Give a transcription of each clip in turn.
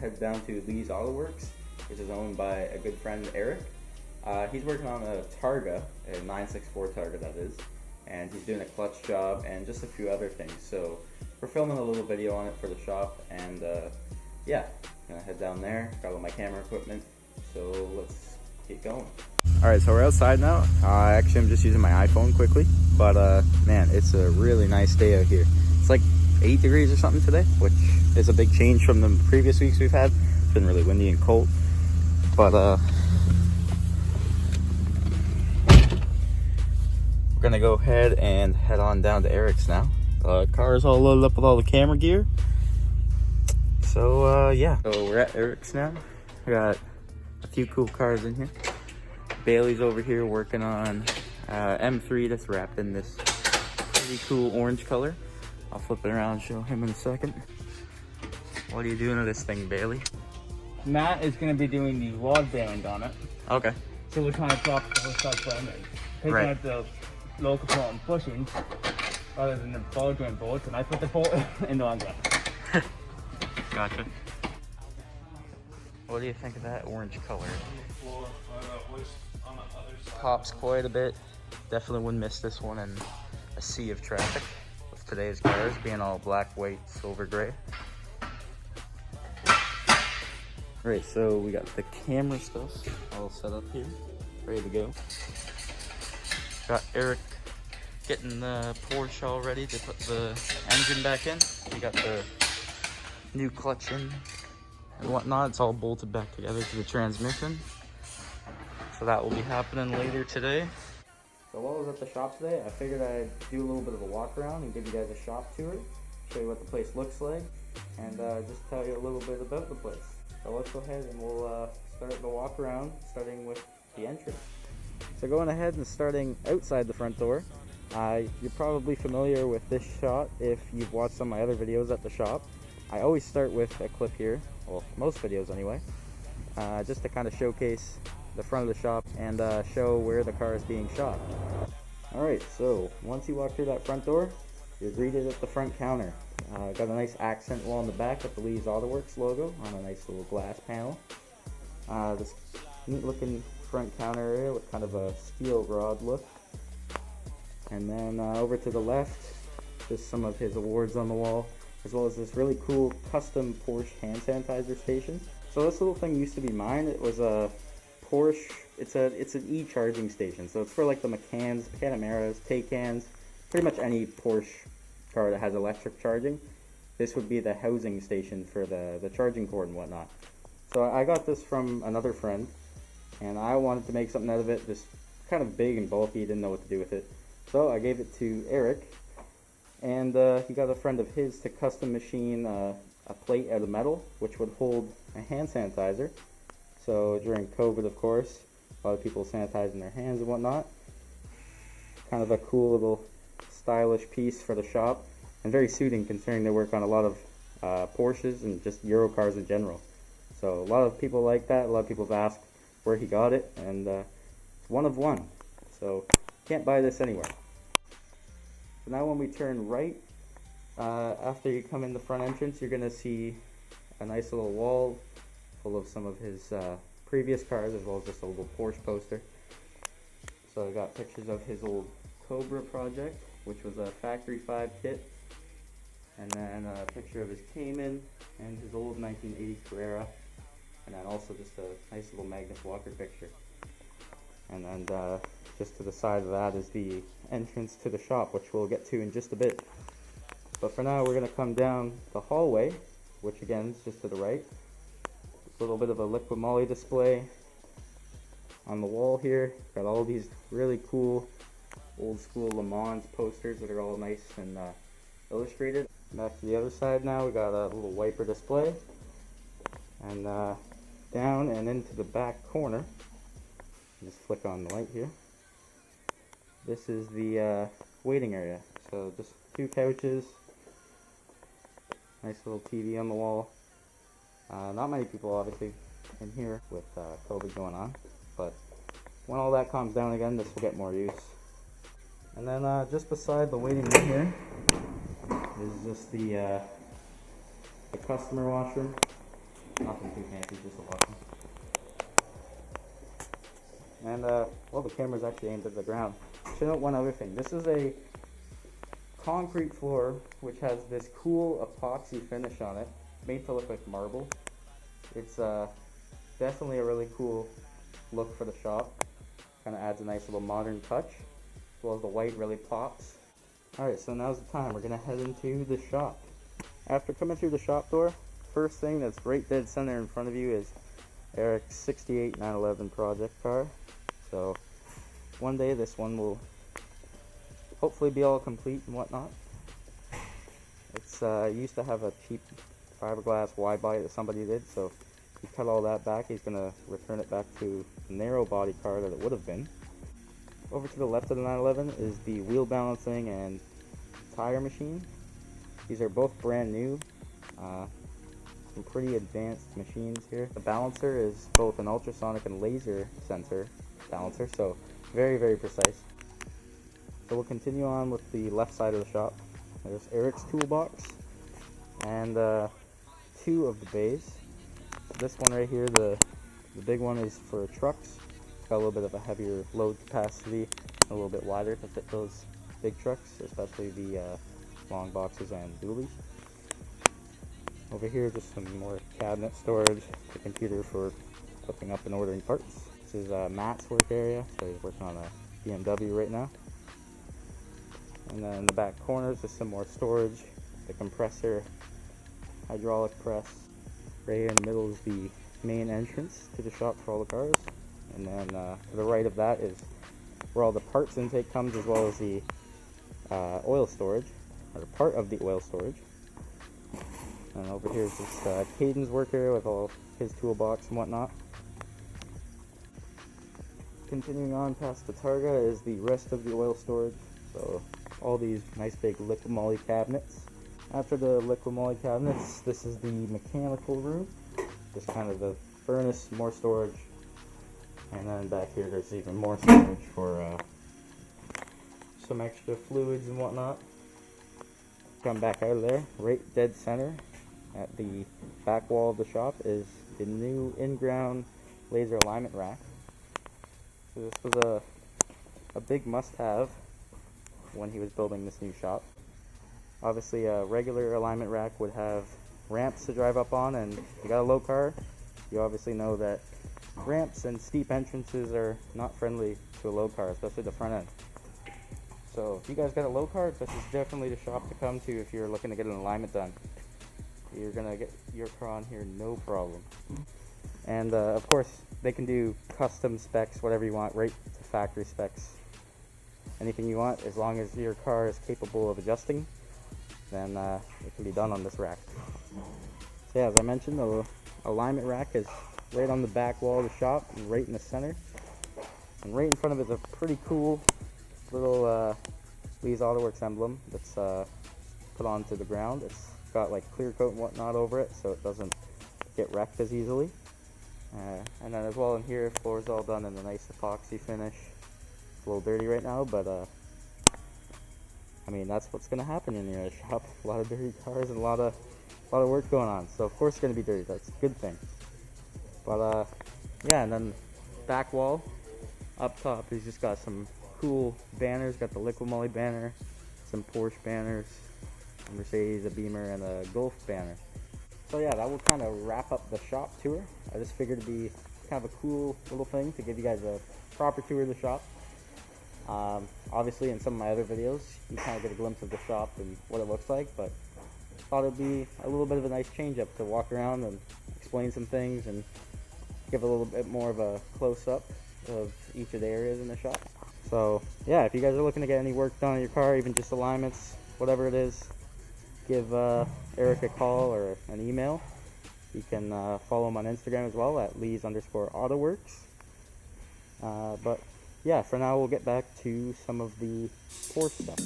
head down to Lee's Auto Works, which is owned by a good friend, Eric. He's working on a Targa, a 964 Targa that is, and he's doing a clutch job and just a few other things. So we're filming a little video on it for the shop, and yeah, gonna head down there, got all my camera equipment, so let's get going. Alright, so we're outside now. Actually, I'm just using my iPhone quickly, but man, it's a really nice day out here. It's like 8 degrees or something today, which is a big change from the previous weeks we've had. It's been really windy and cold, but we're gonna go ahead and head on down to Eric's now. Car's all loaded up with all the camera gear. So yeah, so we're at Eric's now. We got a few cool cars in here. Bailey's over here working on M3 that's wrapped in this pretty cool orange color. I'll flip it around and show him in a second. What are you doing to this thing, Bailey? Matt is going to be doing the rod bearing on it. Okay. So we're trying to drop the whole side frame in. Taking out the local port and bushings rather than the ball joint bolts, and I put the bolt in the longer. Gotcha. What do you think of that orange color? Pops quite a bit. Definitely wouldn't miss this one in a sea of traffic with today's cars being all black, white, silver, gray. Alright, so we got the camera stuff all set up here, ready to go. Got Eric getting the Porsche all ready to put the engine back in. We got the new clutch in and whatnot. It's all bolted back together to the transmission. So that will be happening later today. So while I was at the shop today, I figured I'd do a little bit of a walk around and give you guys a shop tour, show you what the place looks like, and just tell you a little bit about the place. So let's go ahead and we'll start the walk around, starting with the entrance. So going ahead and starting outside the front door, you're probably familiar with this shot if you've watched some of my other videos at the shop. I always start with a clip here, well, most videos anyway, just to kind of showcase the front of the shop and show where the car is being shot. Alright, so once you walk through that front door, you're greeted at the front counter. Got a nice accent wall in the back with the Lee's Auto Works logo on a nice little glass panel. This neat looking front counter area with kind of a steel rod look. And then over to the left, just some of his awards on the wall, as well as this really cool custom Porsche hand sanitizer station. So this little thing used to be mine. It was a Porsche, it's an e-charging station, so it's for like the Macans, Panameras, Taycans, pretty much any Porsche car that has electric charging. This would be the housing station for the charging cord and whatnot. So I got this from another friend, and I wanted to make something out of it, just kind of big and bulky, didn't know what to do with it. So I gave it to Eric, and he got a friend of his to custom machine a plate out of metal, which would hold a hand sanitizer. So during COVID, of course, a lot of people sanitizing their hands and whatnot. Kind of a cool little stylish piece for the shop, and very suiting considering they work on a lot of Porsches and just Euro cars in general. So a lot of people like that. A lot of people have asked where he got it, and it's one of one. So can't buy this anywhere. So now when we turn right, after you come in the front entrance, you're going to see a nice little wall full of some of his previous cars, as well as just a little Porsche poster. So I got pictures of his old Cobra project, which was a Factory 5 kit, and then a picture of his Cayman and his old 1980 Carrera, and then also just a nice little Magnus Walker picture. And then just to the side of that is the entrance to the shop, which we'll get to in just a bit. But for now, we're going to come down the hallway, which again is just to the right. A little bit of a liquid moly display on the wall here. Got all these really cool old school Le Mans posters that are all nice and illustrated. Back to the other side now, we got a little wiper display. And down and into the back corner, just flick on the light here. This is the waiting area. So just 2 couches, nice little TV on the wall. Not many people obviously in here with COVID going on, but when all that calms down again, this will get more use. And then just beside the waiting room here is just the customer washroom. Nothing too fancy, just a washing. And well, the camera's actually aimed at the ground. Should note one other thing. This is a concrete floor which has this cool epoxy finish on it, made to look like marble. It's definitely a really cool look for the shop. Kind of adds a nice little modern touch, as well as the white really pops. Alright, so now's the time. We're going to head into the shop. After coming through the shop door, first thing that's right dead center in front of you is Eric's 68 911 project car. So one day this one will hopefully be all complete and whatnot. It's used to have a cheap fiberglass wide body that somebody did, so he cut all that back. He's going to return it back to the narrow body car that it would have been. Over to the left of the 911 is the wheel balancing and tire machine. These are both brand new. Some pretty advanced machines here. The balancer is both an ultrasonic and laser sensor balancer, so very, very precise. So we'll continue on with the left side of the shop. There's Eric's toolbox and two of the bays. This one right here, the big one, is for trucks. It's got a little bit of a heavier load capacity, a little bit wider to fit those big trucks, especially the long boxes and dualies. Over here, just some more cabinet storage, the computer for hooking up and ordering parts. This is Matt's work area, so he's working on a BMW right now. And then in the back corners, there's some more storage, the compressor, hydraulic press. Right here in the middle is the main entrance to the shop for all the cars. And then to the right of that is where all the parts intake comes, as well as the oil storage, or part of the oil storage. And over here is just Caden's work area with all his toolbox and whatnot. Continuing on past the Targa is the rest of the oil storage. So all these nice big liquid moly cabinets. After the liquid moly cabinets, this is the mechanical room. Just kind of the furnace, more storage. And then back here there's even more storage for some extra fluids and whatnot. Come back out of there, right dead center at the back wall of the shop is the new in-ground laser alignment rack. So this was a big must-have when he was building this new shop. Obviously a regular alignment rack would have ramps to drive up on, and if you got a low car, you obviously know that ramps and steep entrances are not friendly to a low car, especially the front end. So if you guys got a low car, this is definitely the shop to come to if you're looking to get an alignment done. You're gonna get your car on here no problem. And of course they can do custom specs, whatever you want, right to factory specs. Anything you want, as long as your car is capable of adjusting, then it can be done on this rack. So yeah, as I mentioned, the alignment rack is right on the back wall of the shop, right in the center. And right in front of it is a pretty cool little Lee's Autoworks emblem that's put onto the ground. It's got like clear coat and whatnot over it, so it doesn't get wrecked as easily. And then as well in here, floor is all done in a nice epoxy finish. It's a little dirty right now, but I mean, that's what's gonna happen in your shop. A lot of dirty cars and a lot of work going on. So of course it's gonna be dirty. That's a good thing. But yeah, and then back wall up top, he's just got some cool banners. Got the Liquid Moly banner, some Porsche banners, a Mercedes, a Beamer, and a Golf banner. So yeah, that will kind of wrap up the shop tour. I just figured it'd be kind of a cool little thing to give you guys a proper tour of the shop. Obviously in some of my other videos you kind of get a glimpse of the shop and what it looks like, but thought it'd be a little bit of a nice change up to walk around and explain some things and give a little bit more of a close-up of each of the areas in the shop. So yeah, if you guys are looking to get any work done on your car, even just alignments, whatever it is, give Eric a call or an email. You can follow him on Instagram as well at Lee's_Autoworks. But yeah, for now we'll get back to some of the Porsche stuff.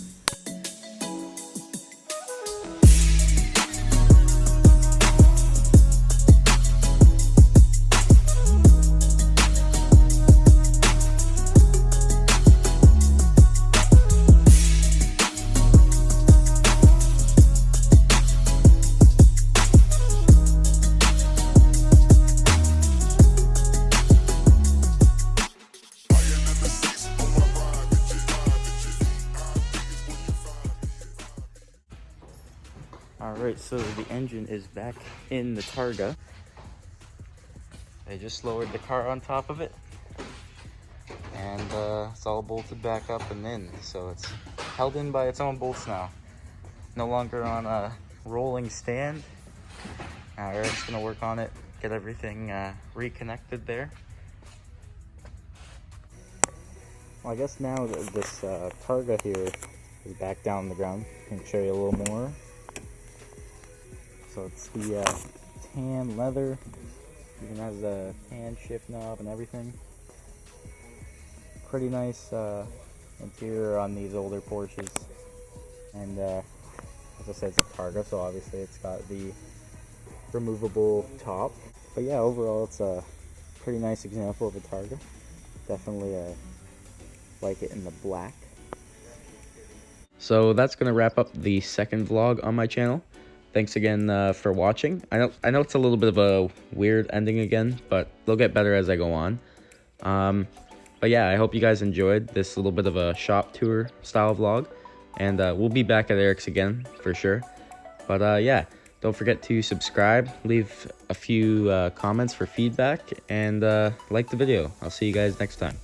Alright, so the engine is back in the Targa. They just lowered the car on top of it. And it's all bolted back up and in. So it's held in by its own bolts now. No longer on a rolling stand. Now Eric's gonna work on it, get everything reconnected there. Well, I guess now that this Targa here is back down on the ground, I can show you a little more. So it's the tan leather, even has the tan shift knob and everything. Pretty nice interior on these older Porsches. And as I said, it's a Targa, so obviously it's got the removable top. But yeah, overall it's a pretty nice example of a Targa. Definitely like it in the black. So that's gonna wrap up the second vlog on my channel. Thanks again for watching. I know it's a little bit of a weird ending again, but they'll get better as I go on. But yeah, I hope you guys enjoyed this little bit of a shop tour style vlog, and we'll be back at Eric's again for sure. But yeah, don't forget to subscribe, leave a few comments for feedback, and like the video. I'll see you guys next time.